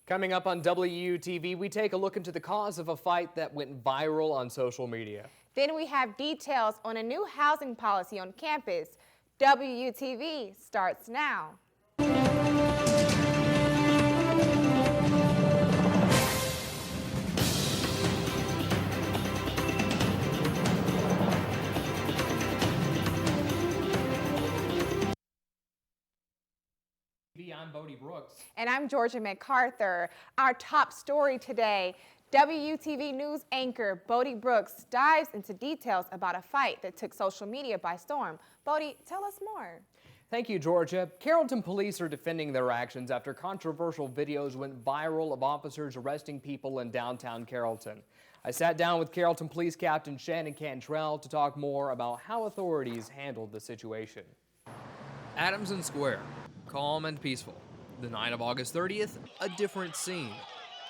Coming up on WUTV, we take a look into the cause of a fight that went viral on social media. Then we have details on a new housing policy on campus. WUTV starts now. I'm Bodie Brooks. And I'm Georgia MacArthur. Our top story today, WUTV News anchor Bodie Brooks dives into details about a fight that took social media by storm. Bodie, tell us more. Thank you, Georgia. Carrollton police are defending their actions after controversial videos went viral of officers arresting people in downtown Carrollton. I sat down with Carrollton Police Captain Shannon Cantrell to talk more about how authorities handled the situation. Adamson Square, calm and peaceful. The night of August 30th, a different scene.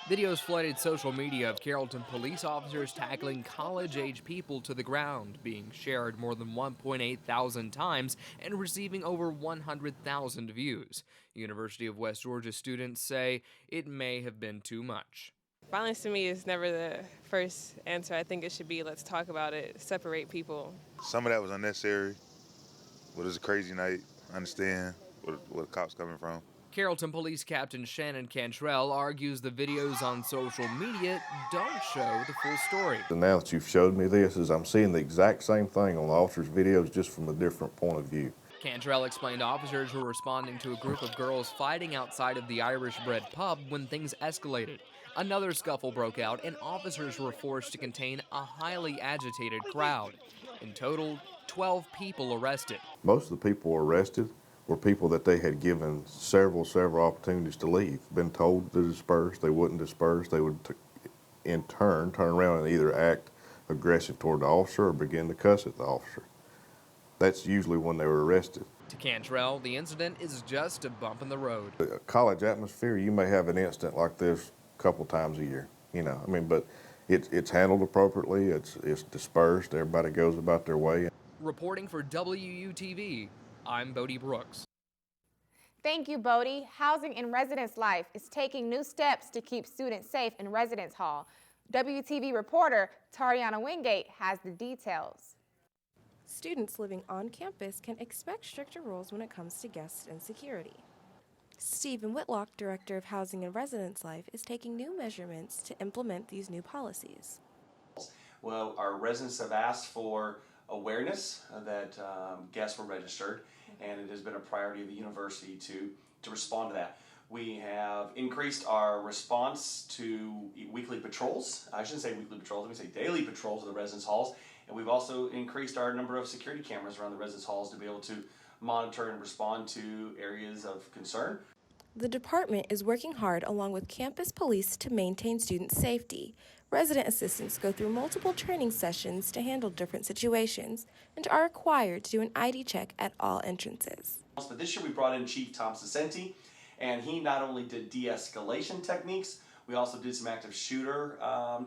Videos flooded social media of Carrollton police officers tackling college-age people to the ground, being shared more than 1.8 thousand times and receiving over 100,000 views. University of West Georgia students say it may have been too much. Violence to me is never the first answer. I think it should be let's talk about it, separate people. Some of that was unnecessary, but it was a crazy night. I understand where the cops coming from. Carrollton Police Captain Shannon Cantrell argues the videos on social media don't show the full story. And now that you've showed me this, I'm seeing the exact same thing on the officers' videos, just from a different point of view. Cantrell explained officers were responding to a group of girls fighting outside of the Irish Bread pub when things escalated. Another scuffle broke out and officers were forced to contain a highly agitated crowd. In total, 12 people arrested. Most of the people arrested were people that they had given several opportunities to leave. Been told to disperse, they wouldn't disperse. They would in turn around and either act aggressive toward the officer or begin to cuss at the officer. That's usually when they were arrested. To Cantrell, the incident is just a bump in the road. A college atmosphere, you may have an incident like this a couple times a year, but it's handled appropriately, it's dispersed, everybody goes about their way. Reporting for WUTV, I'm Bodie Brooks. Thank you, Bodie. Housing and Residence Life is taking new steps to keep students safe in Residence Hall. WTV reporter Tariana Wingate has the details. Students living on campus can expect stricter rules when it comes to guests and security. Stephen Whitlock, Director of Housing and Residence Life, is taking new measurements to implement these new policies. Well, our residents have asked for awareness that guests were registered, and it has been a priority of the university to respond to that. We have increased our response to weekly patrols. I shouldn't say weekly patrols, let me say daily patrols of the residence halls. And we've also increased our number of security cameras around the residence halls to be able to monitor and respond to areas of concern. The department is working hard along with campus police to maintain student safety. Resident assistants go through multiple training sessions to handle different situations and are required to do an ID check at all entrances. But this year we brought in Chief Tom Sacenti, and he not only did de-escalation techniques, we also did some active shooter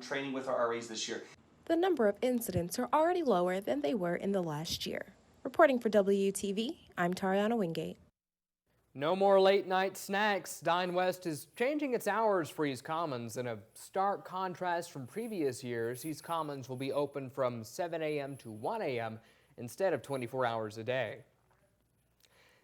training with our RAs this year. The number of incidents are already lower than they were in the last year. Reporting for WTV, I'm Tariana Wingate. No more late night snacks. Dine West is changing its hours for East Commons. In a stark contrast from previous years, East Commons will be open from 7 a.m. to 1 a.m. instead of 24 hours a day.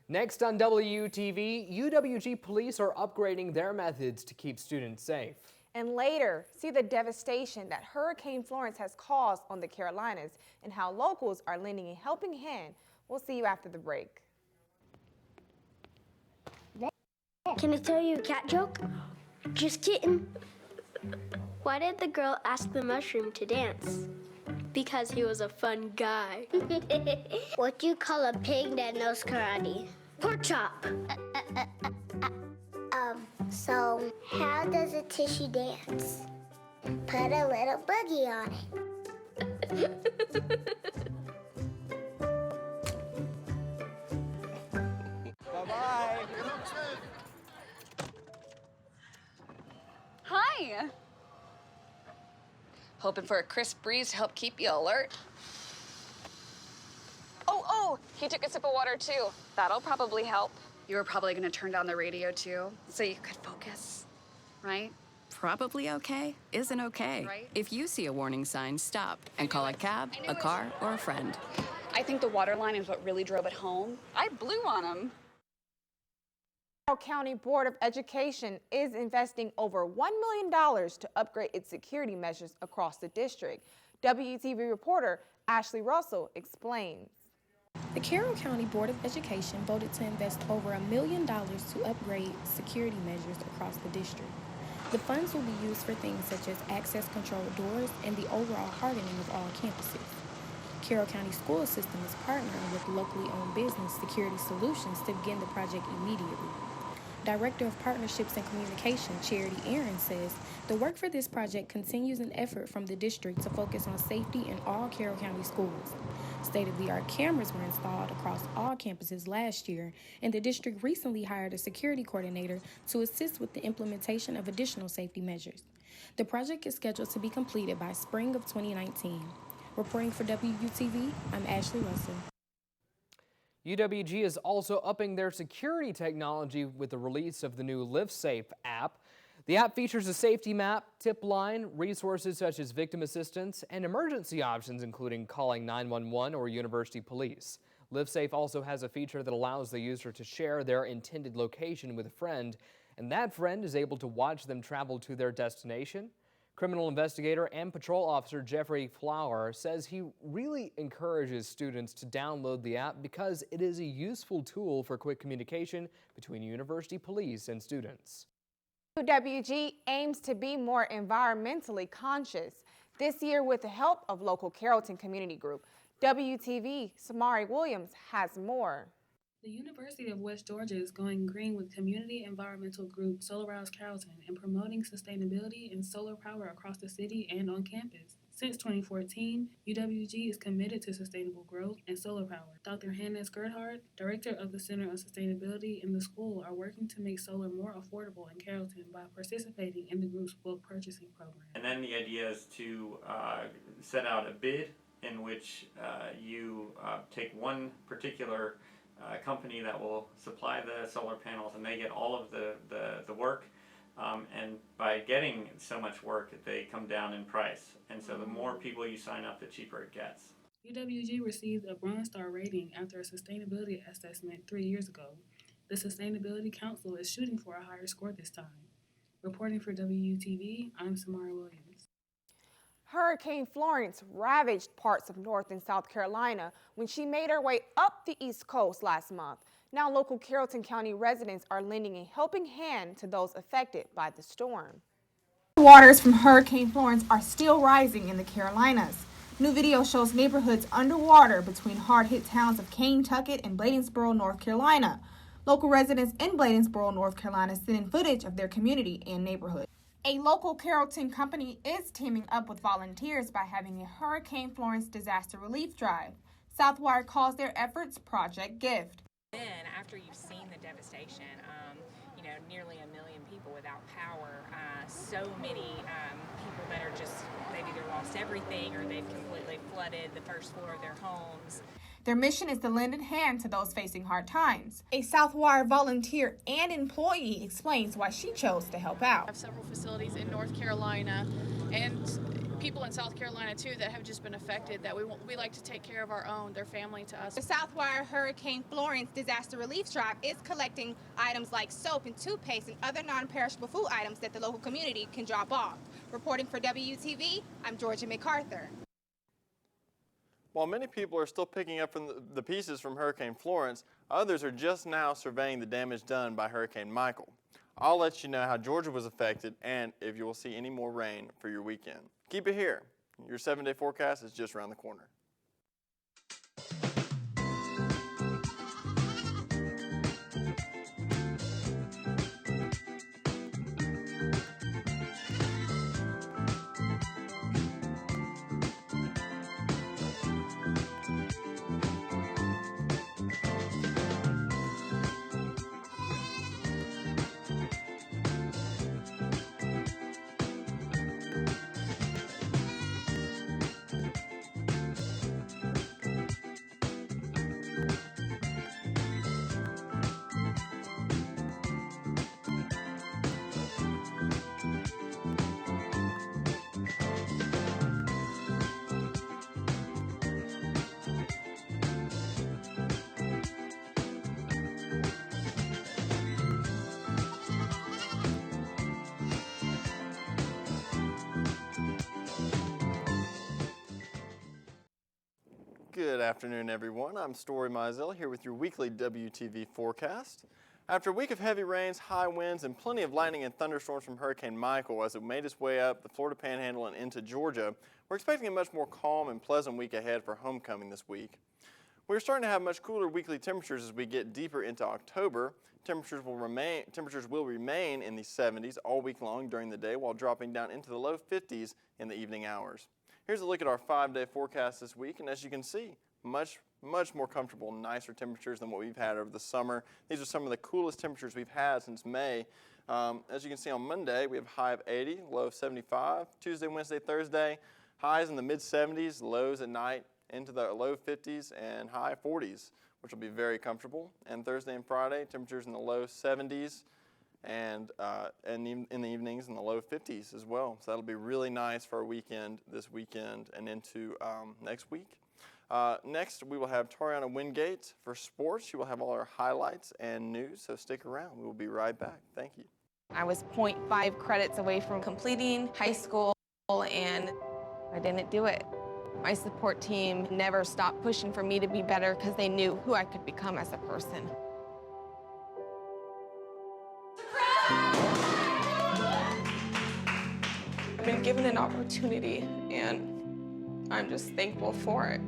Next on WUTV, UWG police are upgrading their methods to keep students safe. And later, see the devastation that Hurricane Florence has caused on the Carolinas and how locals are lending a helping hand. We'll see you after the break. Can I tell you a cat joke? Just kidding. Why did the girl ask the mushroom to dance? Because he was a fun guy. What do you call a pig that knows karate? Pork chop. So how does a tissue dance? Put a little boogie on it. Bye-bye. Hi. Hoping for a crisp breeze to help keep you alert. Oh, he took a sip of water too. That'll probably help. You were probably gonna turn down the radio too, so you could focus. right? Probably okay isn't okay. Right. If you see a warning sign, stop and call a cab, a car, or a friend. I think the water line is what really drove it home. I blew on him. Carroll County Board of Education is investing over $1 million to upgrade its security measures across the district. WTV reporter Ashley Russell explains. The Carroll County Board of Education voted to invest over $1 million to upgrade security measures across the district. The funds will be used for things such as access controlled doors and the overall hardening of all campuses. Carroll County School System is partnering with locally owned business Security Solutions to begin the project immediately. Director of Partnerships and Communication, Charity Aaron, says the work for this project continues an effort from the district to focus on safety in all Carroll County schools. State-of-the-art cameras were installed across all campuses last year, and the district recently hired a security coordinator to assist with the implementation of additional safety measures. The project is scheduled to be completed by spring of 2019. Reporting for WUTV, I'm Ashley Russell. UWG is also upping their security technology with the release of the new LiveSafe app. The app features a safety map, tip line, resources such as victim assistance, and emergency options including calling 911 or university police. LiveSafe also has a feature that allows the user to share their intended location with a friend, and that friend is able to watch them travel to their destination. Criminal investigator and patrol officer Jeffrey Flower says he really encourages students to download the app because it is a useful tool for quick communication between university police and students. UWG aims to be more environmentally conscious. This year, with the help of local Carrollton Community Group, WTV Samari Williams has more. The University of West Georgia is going green with community environmental group Solar Rouse Carrollton and promoting sustainability and solar power across the city and on campus. Since 2014, UWG is committed to sustainable growth and solar power. Dr. Hannah Gerhard, director of the Center of Sustainability in the school, are working to make solar more affordable in Carrollton by participating in the group's bulk purchasing program. And then the idea is to set out a bid in which you take one particular company that will supply the solar panels, and they get all of the work, and by getting so much work they come down in price, and so the more people you sign up, the cheaper it gets. UWG received a Bronze Star rating after a sustainability assessment 3 years ago. The Sustainability Council is shooting for a higher score this time. Reporting for WUTV, I'm Samara Williams. Hurricane Florence ravaged parts of North and South Carolina when she made her way up the East Coast last month. Now local Carrollton County residents are lending a helping hand to those affected by the storm. Waters from Hurricane Florence are still rising in the Carolinas. New video shows neighborhoods underwater between hard-hit towns of Kanetucket and Bladensboro, North Carolina. Local residents in Bladensboro, North Carolina sent in footage of their community and neighborhood. A local Carrollton company is teaming up with volunteers by having a Hurricane Florence disaster relief drive. Southwire calls their efforts Project Gift. Then, after you've seen the devastation, nearly 1 million people without power, so many people that are just, they've either lost everything or they've completely flooded the first floor of their homes. Their mission is to lend a hand to those facing hard times. A Southwire volunteer and employee explains why she chose to help out. I have several facilities in North Carolina and people in South Carolina too that have just been affected that we like to take care of our own, their family to us. The Southwire Hurricane Florence Disaster Relief Drive is collecting items like soap and toothpaste and other non-perishable food items that the local community can drop off. Reporting for WTV, I'm Georgia MacArthur. While many people are still picking up from the pieces from Hurricane Florence, others are just now surveying the damage done by Hurricane Michael. I'll let you know how Georgia was affected and if you will see any more rain for your weekend. Keep it here. Your 7-day forecast is just around the corner. Good afternoon, everyone. I'm Story Mizell here with your weekly WTV forecast. After a week of heavy rains, high winds, and plenty of lightning and thunderstorms from Hurricane Michael as it made its way up the Florida Panhandle and into Georgia, we're expecting a much more calm and pleasant week ahead for homecoming this week. We're starting to have much cooler weekly temperatures as we get deeper into October. Temperatures will remain in the 70s all week long during the day while dropping down into the low 50s in the evening hours. Here's a look at our 5-day forecast this week, and as you can see, much more comfortable, nicer temperatures than what we've had over the summer. These are some of the coolest temperatures we've had since May. As you can see on Monday, we have a high of 80, low of 75. Tuesday, Wednesday, Thursday, highs in the mid-70s, lows at night into the low 50s and high 40s, which will be very comfortable. And Thursday and Friday, temperatures in the low 70s and in the evenings in the low 50s as well. So that'll be really nice for our weekend this weekend and into next week. Next, we will have Tariana Wingate for sports. She will have all our highlights and news, so stick around. We will be right back. Thank you. I was 0.5 credits away from completing high school, and I didn't do it. My support team never stopped pushing for me to be better because they knew who I could become as a person. I've been given an opportunity, and I'm just thankful for it.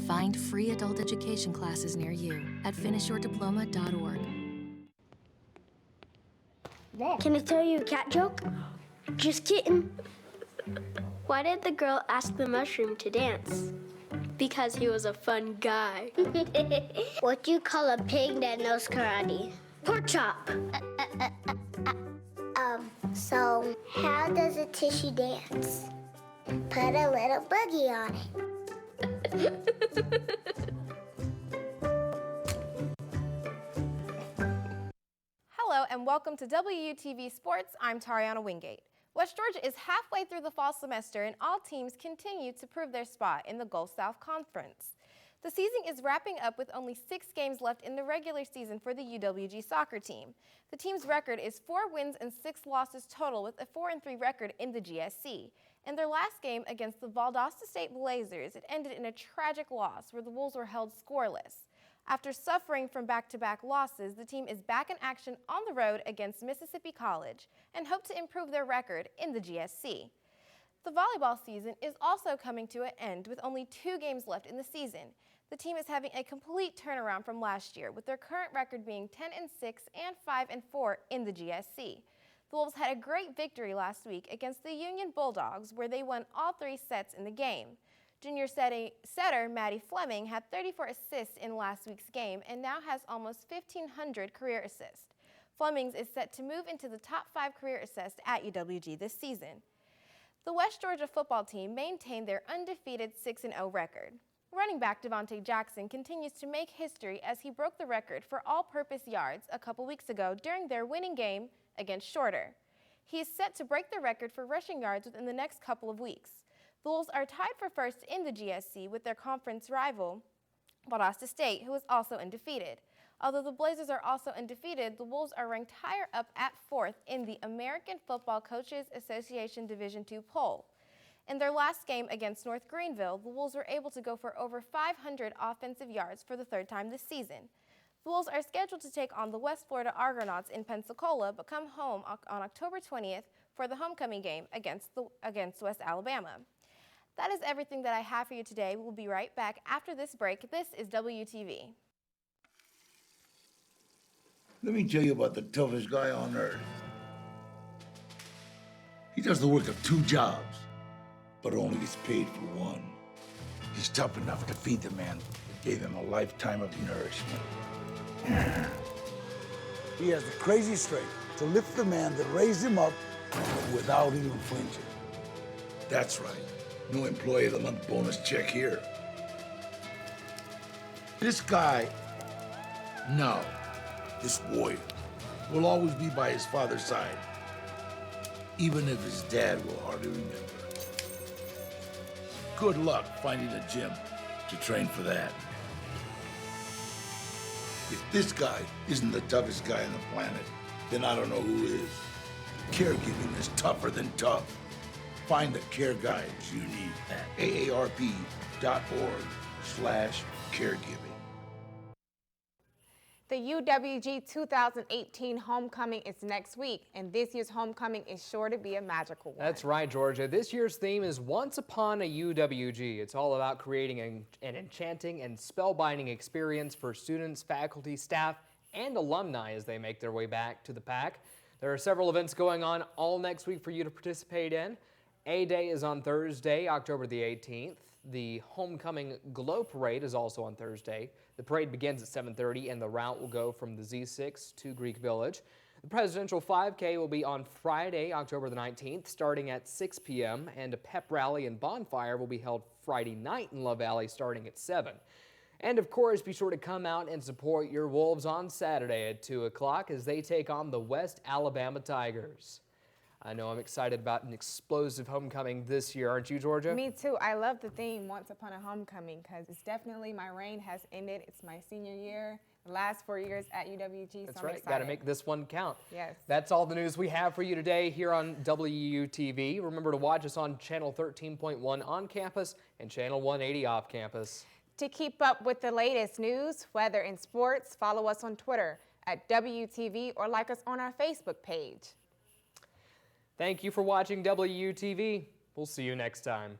Find free adult education classes near you at finishyourdiploma.org. Can I tell you a cat joke? Just kidding. Why did the girl ask the mushroom to dance? Because he was a fun guy. What do you call a pig that knows karate? Pork chop. So how does a tissue dance? Put a little boogie on it. Hello and welcome to WUTV Sports. I'm Tariana Wingate. West Georgia is halfway through the fall semester and all teams continue to prove their spot in the Gulf South Conference. The season is wrapping up with only 6 games left in the regular season for the UWG soccer team. The team's record is 4 wins and 6 losses total with a 4-3 record in the GSC. In their last game against the Valdosta State Blazers, it ended in a tragic loss where the Wolves were held scoreless. After suffering from back-to-back losses, the team is back in action on the road against Mississippi College and hope to improve their record in the GSC. The volleyball season is also coming to an end with only 2 games left in the season. The team is having a complete turnaround from last year, with their current record being 10-6 and 5-4 in the GSC. The Wolves had a great victory last week against the Union Bulldogs, where they won all 3 sets in the game. Junior setter Maddie Fleming had 34 assists in last week's game and now has almost 1,500 career assists. Fleming is set to move into the top 5 career assists at UWG this season. The West Georgia football team maintained their undefeated 6-0 record. Running back Devontae Jackson continues to make history as he broke the record for all-purpose yards a couple weeks ago during their winning game against Shorter. He is set to break the record for rushing yards within the next couple of weeks. The Wolves are tied for first in the GSC with their conference rival, Valdosta State, who is also undefeated. Although the Blazers are also undefeated, the Wolves are ranked higher up at 4th in the American Football Coaches Association Division II poll. In their last game against North Greenville, the Wolves were able to go for over 500 offensive yards for the 3rd time this season. The Wolves are scheduled to take on the West Florida Argonauts in Pensacola, but come home on October 20th for the homecoming game against West Alabama. That is everything that I have for you today. We'll be right back after this break. This is WTV. Let me tell you about the toughest guy on earth. He does the work of 2 jobs, but only gets paid for one. He's tough enough to feed the man that gave him a lifetime of nourishment. He has the crazy strength to lift the man that raised him up without even flinching. That's right. No employee of the month bonus check here. This guy, no, this warrior, will always be by his father's side, even if his dad will hardly remember. Good luck finding a gym to train for that. If this guy isn't the toughest guy on the planet, then I don't know who is. Caregiving is tougher than tough. Find the care guides you need at aarp.org/caregiving. The UWG 2018 homecoming is next week, and this year's homecoming is sure to be a magical one. That's right, Georgia. This year's theme is Once Upon a UWG. It's all about creating an enchanting and spellbinding experience for students, faculty, staff, and alumni as they make their way back to the PAC. There are several events going on all next week for you to participate in. A-Day is on Thursday, October the 18th. The Homecoming Glow Parade is also on Thursday. The parade begins at 7:30 and the route will go from the Z6 to Greek Village. The Presidential 5K will be on Friday, October the 19th, starting at 6 p.m. and a pep rally and bonfire will be held Friday night in Love Valley starting at 7. And of course, be sure to come out and support your Wolves on Saturday at 2 o'clock as they take on the West Alabama Tigers. I know I'm excited about an explosive homecoming this year, aren't you, Georgia? Me too. I love the theme, Once Upon a Homecoming, because it's definitely, my reign has ended. It's my senior year, the last 4 years at UWG. That's so I'm right. excited. Got to make this one count. Yes. That's all the news we have for you today here on WUTV. Remember to watch us on Channel 13.1 on campus and Channel 180 off campus. To keep up with the latest news, weather, and sports, follow us on Twitter at WUTV or like us on our Facebook page. Thank you for watching WUTV. We'll see you next time.